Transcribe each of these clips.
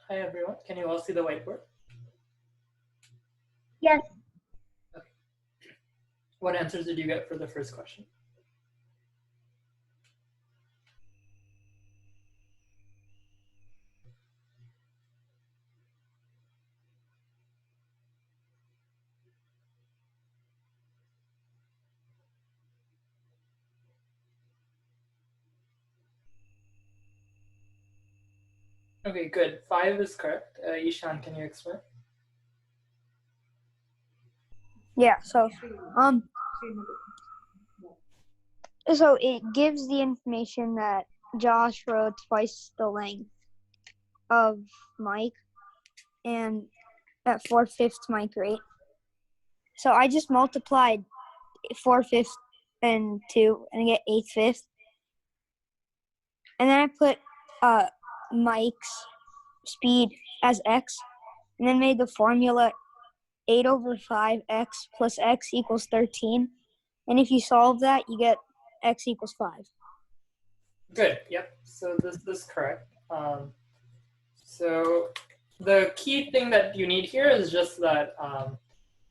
Hi everyone, can you all see the whiteboard? Yes. Okay. What answers did you get for the first question? Okay, good. 5 is correct. Ishan, can you explain? Yeah. So it gives the information that Josh rode twice the length of Mike, and at 4/5 Mike rate. So I just multiplied 4/5 and 2, and I get 8/5. And then I put Mike's speed as x, and then made the formula 8/5x plus x equals 13. And if you solve that, you get x equals 5. Good, yep. So this is correct. So the key thing that you need here is just that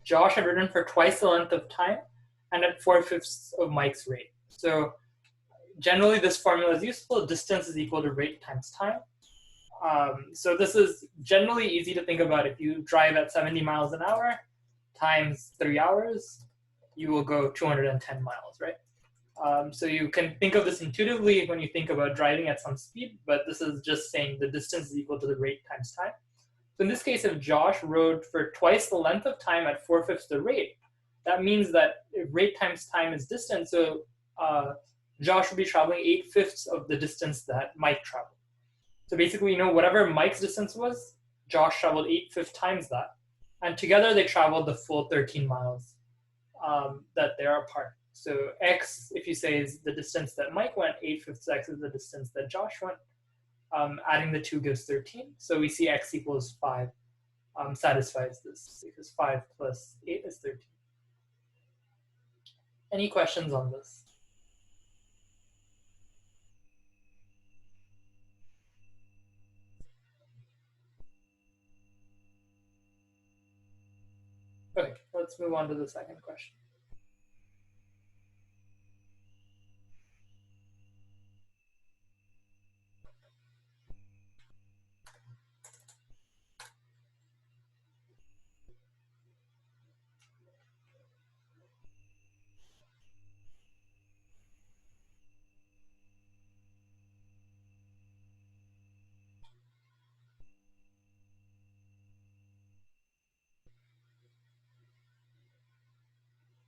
Josh had ridden for twice the length of time and at 4/5 of Mike's rate. So generally this formula is useful. Distance is equal to rate times time. So this is generally easy to think about. If you drive at 70 miles an hour times 3 hours, you will go 210 miles, right? So you can think of this intuitively when you think about driving at some speed, but this is just saying the distance is equal to the rate times time. So in this case, if Josh rode for twice the length of time at 4/5 the rate, that means that if rate times time is distance, so Josh would be traveling 8/5 of the distance that Mike traveled. So basically, whatever Mike's distance was, Josh traveled 8/5 times that. And together they traveled the full 13 miles that they're apart. So x, if you say, is the distance that Mike went, 8/5 x is the distance that Josh went. Adding the two gives 13. So we see x equals 5 satisfies this because 5 plus 8 is 13. Any questions on this? Okay, let's move on to the second question.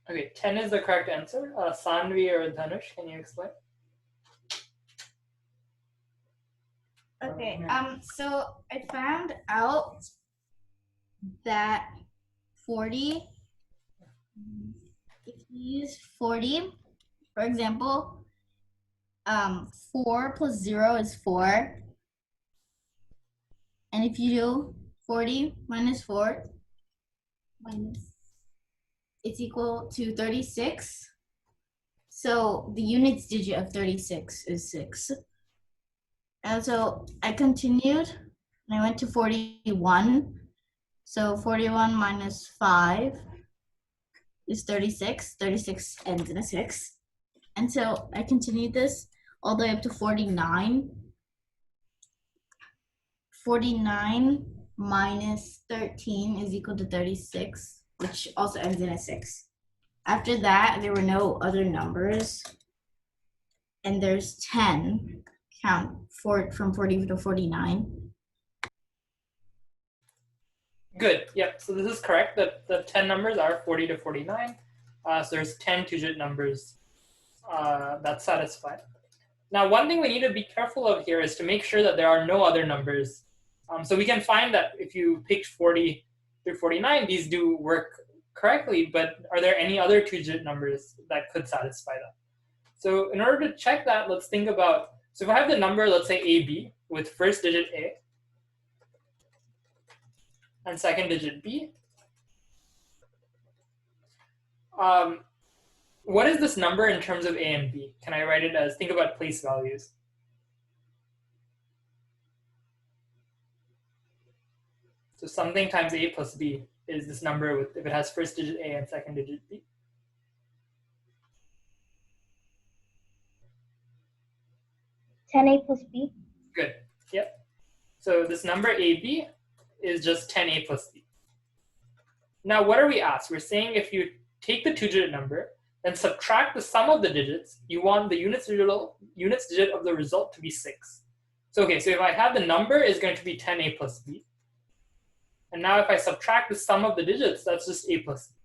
Okay, 10 is the correct answer. Sanvi or Dhanush, can you explain? Okay, so I found out that 40, if you use 40, for example, 4 plus 0 is 4. And if you do 40 minus 4, it's equal to 36. So the units digit of 36 is 6. And so I continued and I went to 41. So 41 minus 5 is 36. 36 ends in a 6. And so I continued this all the way up to 49. 49 minus 13 is equal to 36, which also ends in a 6. After that, there were no other numbers. And there's 10, count from 40 to 49. Good, yep, so this is correct. The 10 numbers are 40 to 49. So there's 10 two-digit numbers that satisfy. Now, one thing we need to be careful of here is to make sure that there are no other numbers. So we can find that if you picked 40 through 49, these do work correctly, but are there any other two-digit numbers that could satisfy that? So in order to check that, let's think about, so if I have the number, let's say AB, with first digit A and second digit B, what is this number in terms of A and B? Can I write it as, think about place values. So something times A plus B is this number with, if it has first digit A and second digit B. $10A plus B. Good. Yep. So this number AB is just 10A plus B. Now, what are we asked? We're saying if you take the two-digit number and subtract the sum of the digits, you want the units digit of the result to be 6. So, okay, so if I have the number is going to be 10A plus B. And now if I subtract the sum of the digits, that's just A plus B.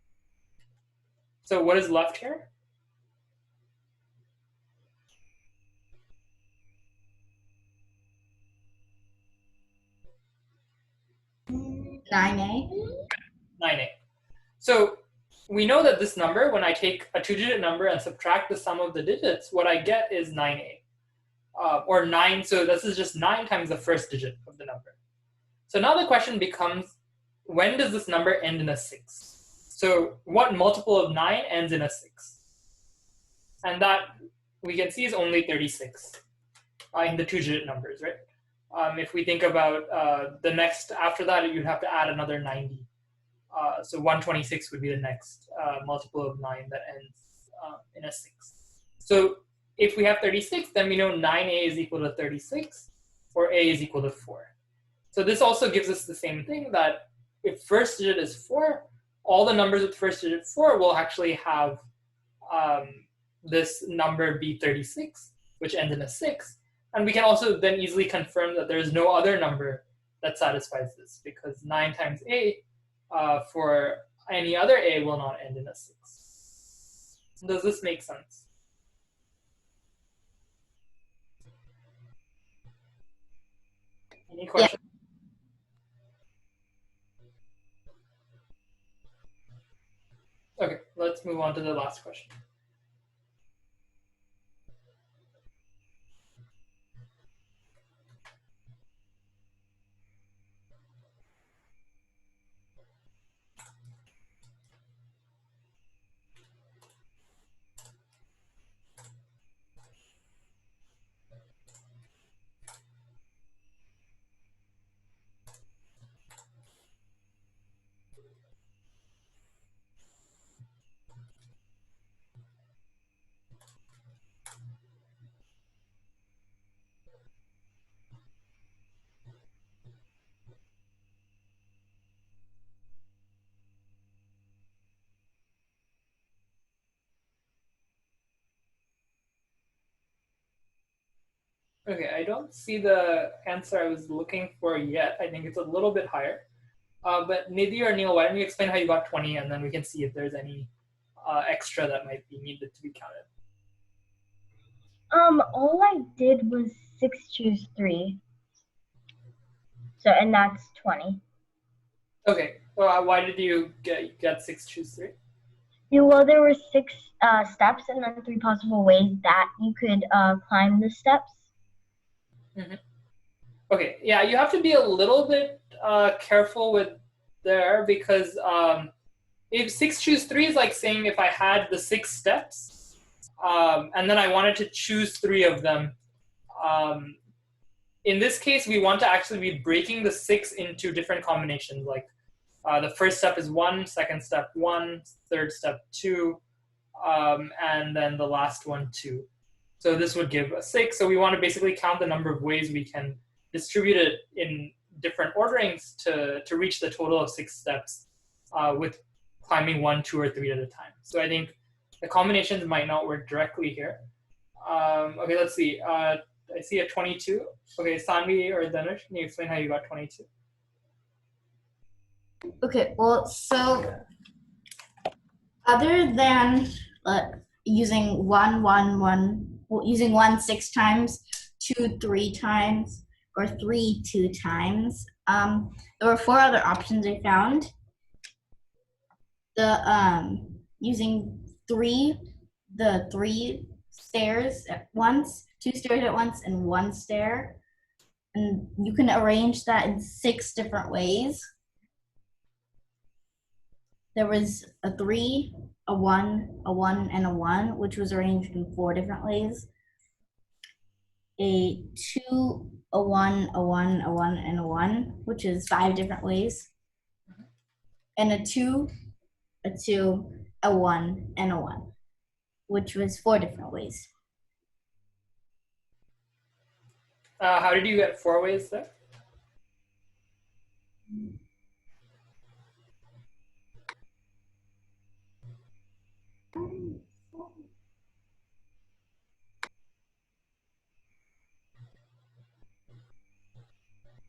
So what is left here? Nine A. 9A. So we know that this number, when I take a two-digit number and subtract the sum of the digits, what I get is 9A. Or 9, so this is just 9 times the first digit of the number. So now the question becomes, when does this number end in a 6? So what multiple of 9 ends in a 6? And that we can see is only 36 in the two-digit numbers, right? If we think about the next, after that, you'd have to add another 90. So 126 would be the next multiple of 9 that ends in a 6. So if we have 36, then we know 9A is equal to 36, or A is equal to 4. So this also gives us the same thing, that if first digit is 4, all the numbers with first digit 4 will actually have this number be 36, which ends in a 6. And we can also then easily confirm that there is no other number that satisfies this, because 9 times A for any other A will not end in a 6. Does this make sense? Any questions? Yeah. Okay, let's move on to the last question. Okay, I don't see the answer I was looking for yet. I think it's a little bit higher. But Nidhi or Neil, why don't you explain how you got 20, and then we can see if there's any extra that might be needed to be counted. All I did was 6 choose 3. So, and that's 20. Okay, well, why did you get 6 choose 3? Yeah, well, there were 6 steps and then 3 possible ways that you could climb the steps. Mm-hmm. Okay, yeah, you have to be a little bit careful with there, because if 6 choose 3 is like saying if I had the 6 steps and then I wanted to choose 3 of them. In this case, we want to actually be breaking the 6 into different combinations. Like the first step is 1, second step 1, third step 2, and then the last one 2. So this would give a 6. So we want to basically count the number of ways we can distribute it in different orderings to reach the total of 6 steps with climbing 1, 2, or 3 at a time. So I think the combinations might not work directly here. Okay, let's see. I see a 22. Okay, Sanvi or Dhanush, can you explain how you got 22? Okay, well, so other than using using 1 6 times, 2 3 times, or 3 2 times, there were 4 other options I found. The using the 3 stairs at once, 2 stairs at once, and 1 stair, and you can arrange that in 6 different ways. There was a 3, a 1, a 1, and a 1, which was arranged in 4 different ways. a 2, a 1, a 1, a 1, and a 1, which is 5 different ways. And a 2, a 2, a 1, and a 1, which was 4 different ways. How did you get 4 ways there?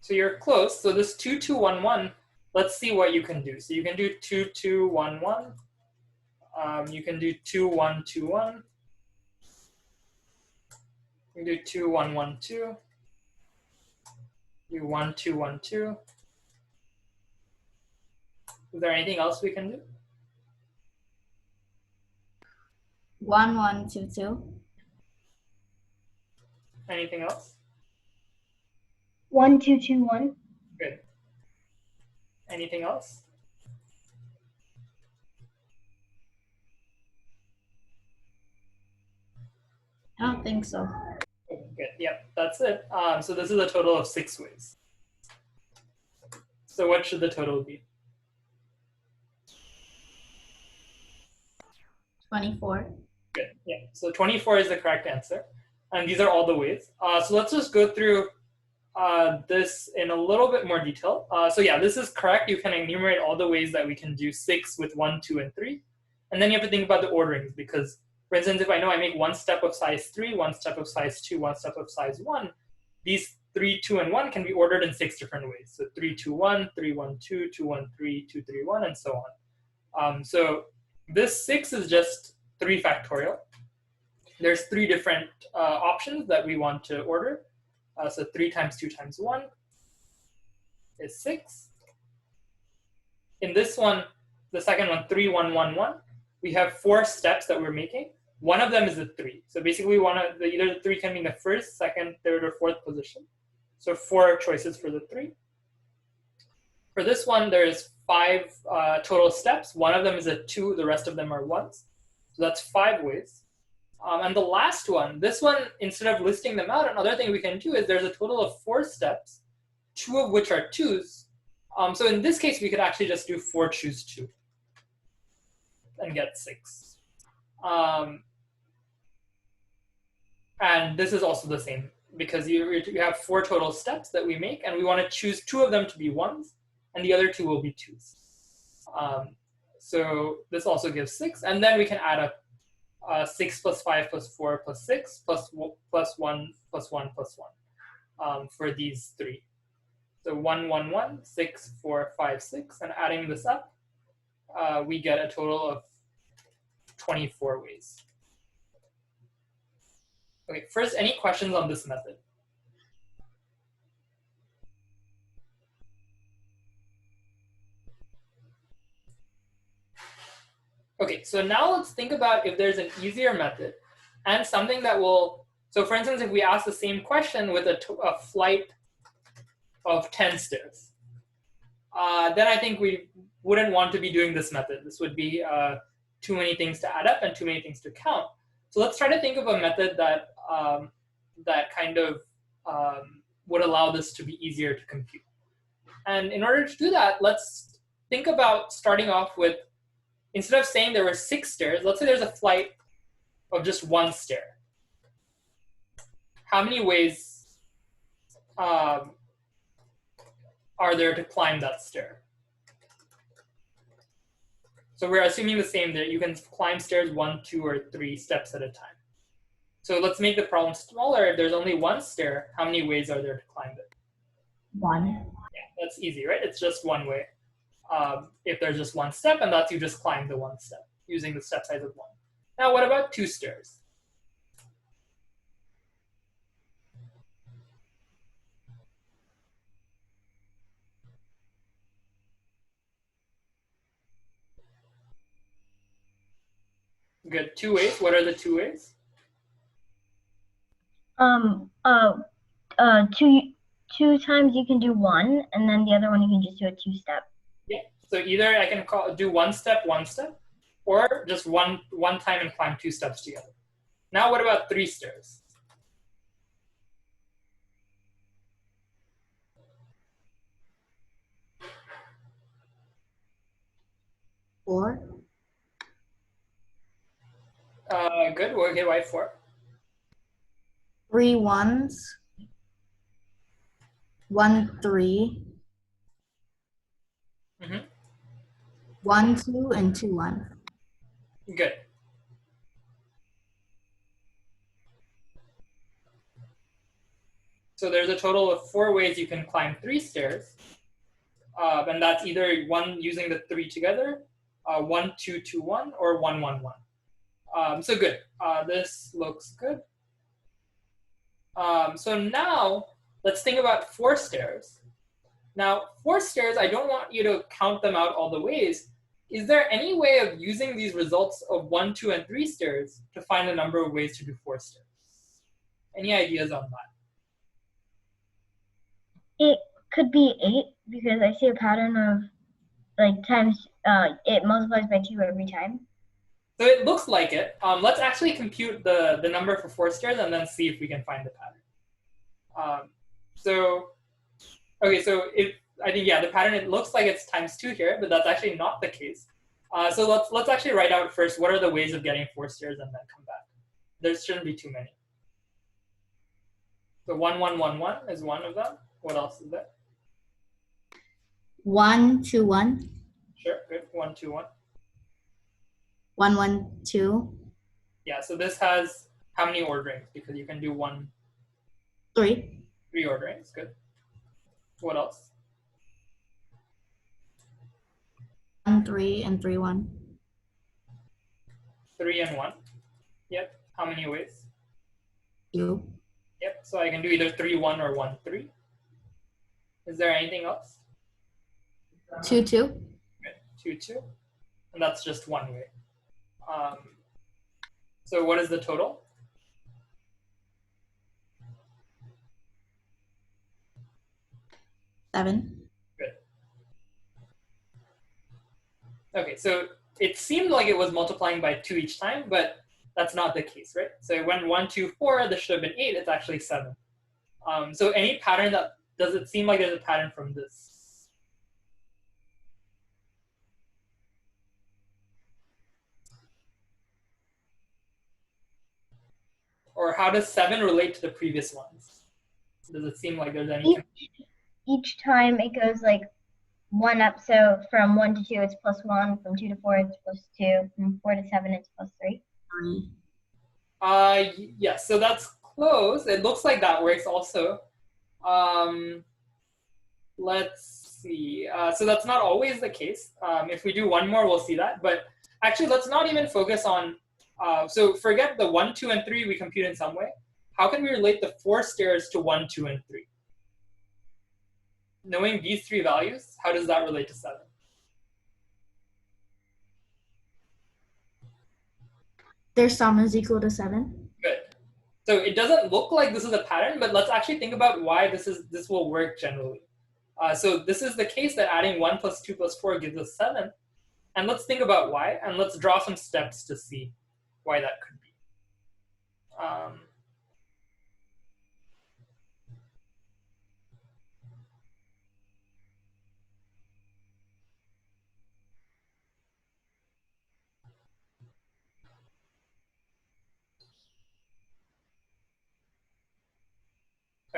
So you're close. So this 2, 2, 1, 1, let's see what you can do. So you can do 2, 2, 1, 1. You can do 2, 1, 2, 1. You can do 2, 1, 1, 2. Do 1, 2, 1, 2. Is there anything else we can do? 1, 1, 2, 2. Anything else? 1, 2, 2, 1. Good. Anything else? I don't think so. Good. Yep, that's it. So this is a total of 6 ways. So what should the total be? 24. Good. Yeah. So 24 is the correct answer. And these are all the ways. So let's just go through this in a little bit more detail. So yeah, this is correct. You can enumerate all the ways that we can do 6 with 1, 2, and 3. And then you have to think about the orderings because, for instance, if I know I make one step of size 3, one step of size 2, one step of size 1, these 3, 2, and 1 can be ordered in 6 different ways. So 3, 2, 1, 3, 1, 2, 2, 1, 3, 2, 3, 1, and so on. So this 6 is just 3 factorial. There's 3 different options that we want to order. So 3 times 2 times 1 is 6. In this one, the second one, 3, 1, 1, 1, we have 4 steps that we're making. One of them is a 3. So basically, either the 3 can be in the first, second, third, or fourth position. So 4 choices for the 3. For this one, there's 5 total steps. One of them is a 2. The rest of them are 1s. So that's 5 ways. And the last one, this one, instead of listing them out, another thing we can do is there's a total of 4 steps, 2 of which are 2s. So in this case, we could actually just do 4 choose 2 and get 6. And this is also the same because you have 4 total steps that we make, and we want to choose 2 of them to be 1s, and the other 2 will be 2s. So this also gives 6, and then we can add up 6 plus 5 plus 4 plus 6 plus 1 plus 1 plus 1 for these 3. So 1, 1, 1, 6, 4, 5, 6, and adding this up, we get a total of 24 ways. Okay, first, any questions on this method? Okay, so now let's think about if there's an easier method and something that will, so for instance, if we ask the same question with a flight of 10 stairs, then I think we wouldn't want to be doing this method. This would be too many things to add up and too many things to count. So let's try to think of a method that that kind of would allow this to be easier to compute. And in order to do that, let's think about starting off with, instead of saying there were 6 stairs, let's say there's a flight of just 1 stair. How many ways are there to climb that stair? So we're assuming the same there. You can climb stairs 1, 2, or 3 steps at a time. So let's make the problem smaller. If there's only 1 stair, how many ways are there to climb it? 1. Yeah, that's easy, right? It's just 1 way. If there's just 1 step, and that's you just climb the 1 step using the step size of 1. Now, what about 2 stairs? Good. 2 ways. What are the 2 ways? Two times you can do 1, and then the other one you can just do a 2-step. Yeah. So either I can do 1 step, or just one time and climb 2 steps together. Now, what about 3 stairs? 4. Good. Okay, why 4? 3 ones, 1 3, Mm-hmm. 1 2, and 2 1. Good. So there's a total of 4 ways you can climb 3 stairs. And that's either one using the 3 together, 1 2 2 1, or 1 1 1. So good. This looks good. So now let's think about 4 stairs. Now 4 stairs, I don't want you to count them out all the ways. Is there any way of using these results of 1, 2, and 3 stairs to find the number of ways to do 4 stairs? Any ideas on that? It could be 8 because I see a pattern of like times, it multiplies by 2 every time. So it looks like it. Let's actually compute the number for 4 stairs and then see if we can find the pattern. Okay, so I think, yeah, the pattern, it looks like it's times 2 here, but that's actually not the case. So let's actually write out first what are the ways of getting 4 stairs and then come back. There shouldn't be too many. So 1 1 1 1 is one of them. What else is there? 1 2 1, Sure, good. 1 2 1. 1 1 2, Yeah, so this has how many orderings? Because you can do 3, 3 orderings. Good. What else? 1 3, and 3 1. 3 and 1. Yep. How many ways? 2. Yep. So I can do either 3 1 or 1 3. Is there anything else? 2 2. Good. 2 2. And that's just one way. So what is the total? Seven. Good. Okay, so it seemed like it was multiplying by 2 each time, but that's not the case, right? So when 1 2 4, this should have been 8. It's actually 7. So any pattern that does it seem like there's a pattern from this? Or how does 7 relate to the previous ones? Does it seem like there's any? Each time it goes like 1 up. So from 1 to 2, it's +1. From 2 to 4, it's +2. From 4 to 7, it's +3. 3. Yes, so that's close. It looks like that works also. Let's see. So that's not always the case. If we do one more, we'll see that. But actually, let's not even focus on, so forget the 1, 2, and 3 we compute in some way. How can we relate the 4 stairs to 1, 2, and 3? Knowing these 3 values, how does that relate to 7? Their sum is equal to 7. Good. So it doesn't look like this is a pattern, but let's actually think about why this will work generally. So this is the case that adding 1 plus 2 plus 4 gives us 7. And let's think about why, and let's draw some steps to see why that could be.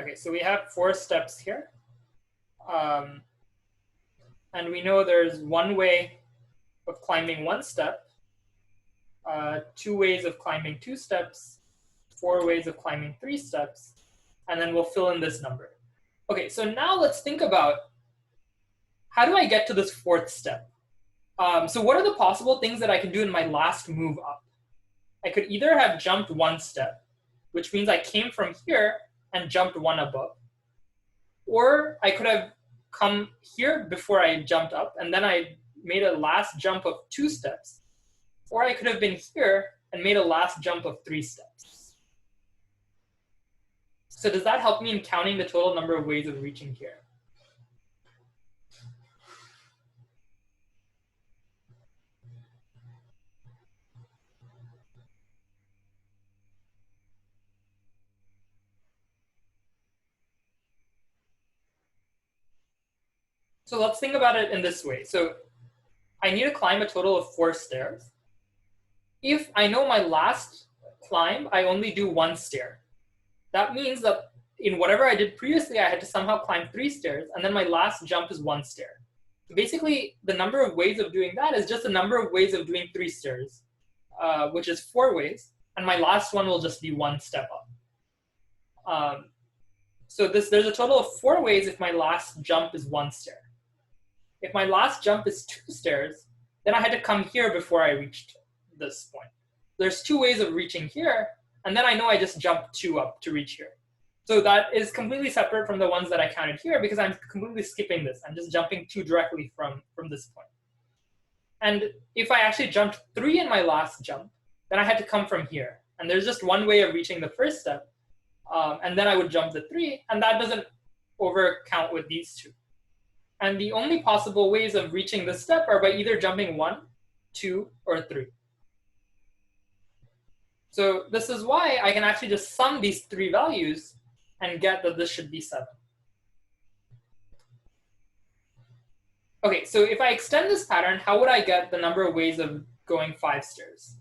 Okay, so we have 4 steps here. And we know there's one way of climbing 1 step, 2 ways of climbing 2 steps, 4 ways of climbing 3 steps, and then we'll fill in this number. Okay, so now let's think about how do I get to this 4th step? So what are the possible things that I can do in my last move up? I could either have jumped 1 step, which means I came from here and jumped 1 above. Or I could have come here before I jumped up, and then I made a last jump of 2 steps. Or I could have been here and made a last jump of 3 steps. So does that help me in counting the total number of ways of reaching here? So let's think about it in this way. So I need to climb a total of 4 stairs. If I know my last climb, I only do 1 stair. That means that in whatever I did previously, I had to somehow climb 3 stairs, and then my last jump is 1 stair. So basically, the number of ways of doing that is just the number of ways of doing 3 stairs, which is 4 ways, and my last one will just be 1 step up. So there's a total of 4 ways if my last jump is 1 stair. If my last jump is 2 stairs, then I had to come here before I reached this point. There's 2 ways of reaching here, and then I know I just jumped 2 up to reach here. So that is completely separate from the ones that I counted here because I'm completely skipping this. I'm just jumping 2 directly from this point. And if I actually jumped 3 in my last jump, then I had to come from here. And there's just one way of reaching the first step. And then I would jump the 3, and that doesn't overcount with these 2. And the only possible ways of reaching this step are by either jumping 1, 2, or 3. So this is why I can actually just sum these 3 values and get that this should be 7. Okay, so if I extend this pattern, how would I get the number of ways of going 5 stairs?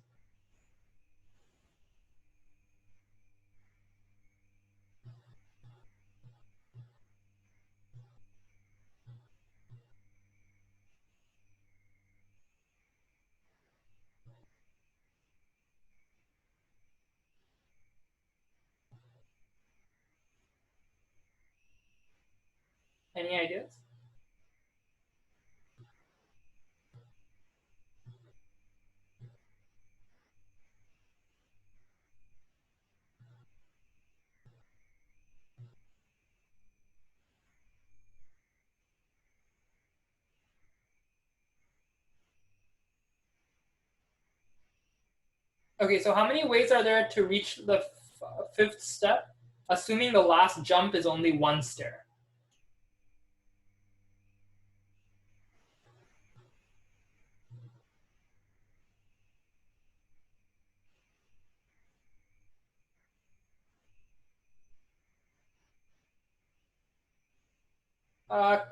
Any ideas? Okay, so how many ways are there to reach the 5th step, assuming the last jump is only 1 stair?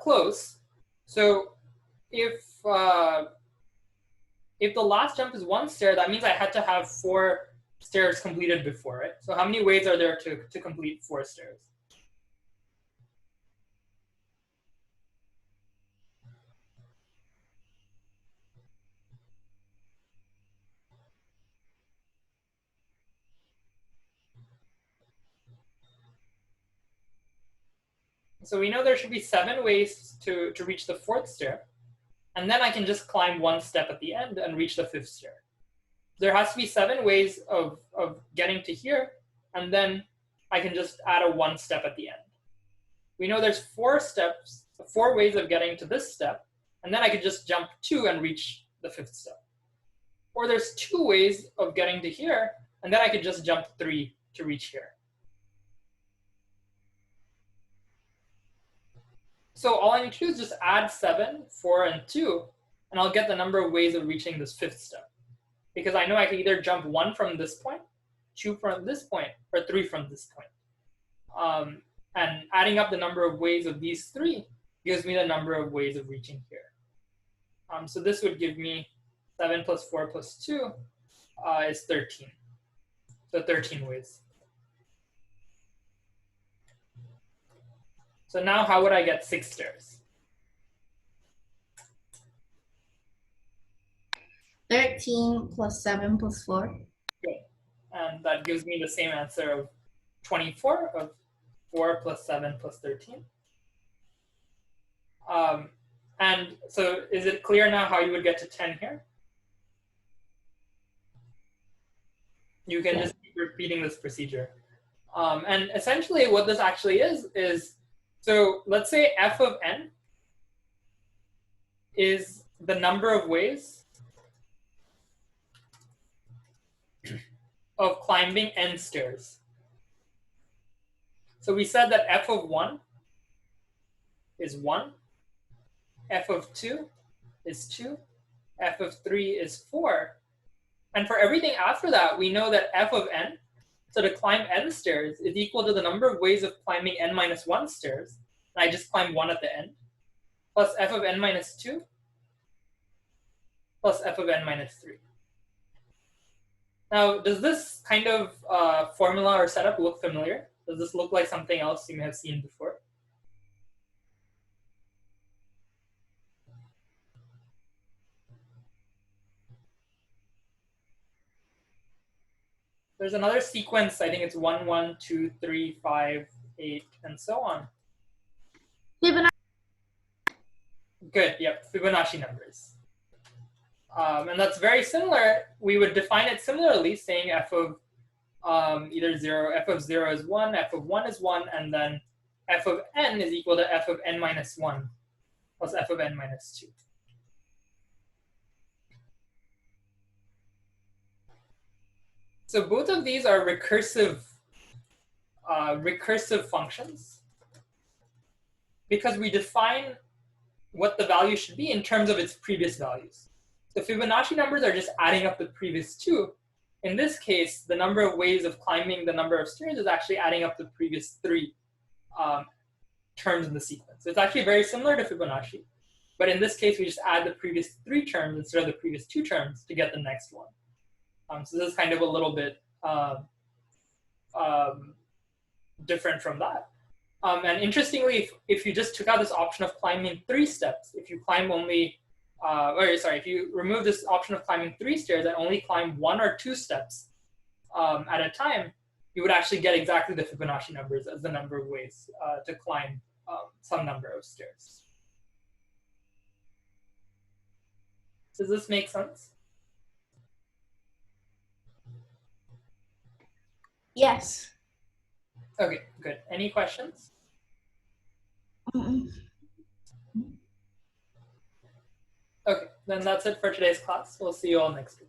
Close. So if the last jump is 1 stair, that means I had to have 4 stairs completed before it. So how many ways are there to complete 4 stairs? So we know there should be 7 ways to reach the 4th stair. And then I can just climb 1 step at the end and reach the 5th stair. There has to be 7 ways of getting to here, and then I can just add a 1 step at the end. We know there's 4 ways of getting to this step, and then I could just jump 2 and reach the 5th step. Or there's 2 ways of getting to here, and then I could just jump 3 to reach here. So all I need to do is just add 7, 4, and 2, and I'll get the number of ways of reaching this 5th step. Because I know I can either jump 1 from this point, 2 from this point, or 3 from this point. And adding up the number of ways of these 3 gives me the number of ways of reaching here. So this would give me 7 plus 4 plus 2 is 13. So 13 ways. So now how would I get 6 stairs? 13 plus 7 plus 4. Good. And that gives me the same answer of 24, of 4 plus 7 plus 13. And so is it clear now how you would get to 10 here? You can just keep repeating this procedure. And essentially what this actually is, so let's say f of n is the number of ways of climbing n stairs. So we said that f of 1 is 1, f of 2 is 2, f of 3 is 4. And for everything after that, we know that f of n, so to climb n stairs, is equal to the number of ways of climbing n minus 1 stairs, and I just climb 1 at the end, plus f of n minus 2 plus f of n minus 3. Now, does this kind of formula or setup look familiar? Does this look like something else you may have seen before? There's another sequence, I think it's 1, 1, 2, 3, 5, 8, and so on. Fibonacci. Good, yep, Fibonacci numbers. And that's very similar. We would define it similarly, saying f of either 0, f of 0 is 1, f of 1 is 1, and then f of n is equal to f of n minus 1 plus f of n minus 2. So both of these are recursive functions because we define what the value should be in terms of its previous values. The Fibonacci numbers are just adding up the previous two. In this case, the number of ways of climbing the number of stairs is actually adding up the previous 3 terms in the sequence. So it's actually very similar to Fibonacci, but in this case, we just add the previous 3 terms instead of the previous 2 terms to get the next one. So this is kind of a little bit different from that. And interestingly, if you just took out this option of climbing 3 steps, if you climb only, if you remove this option of climbing 3 stairs and only climb 1 or 2 steps at a time, you would actually get exactly the Fibonacci numbers as the number of ways to climb some number of stairs. Does this make sense? Yes. Okay, good. Any questions? Mm-mm. Okay, then that's it for today's class. We'll see you all next week.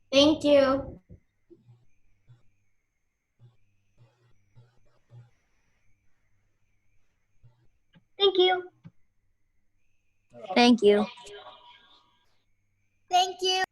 Thank you. Thank you. Thank you. Thank you.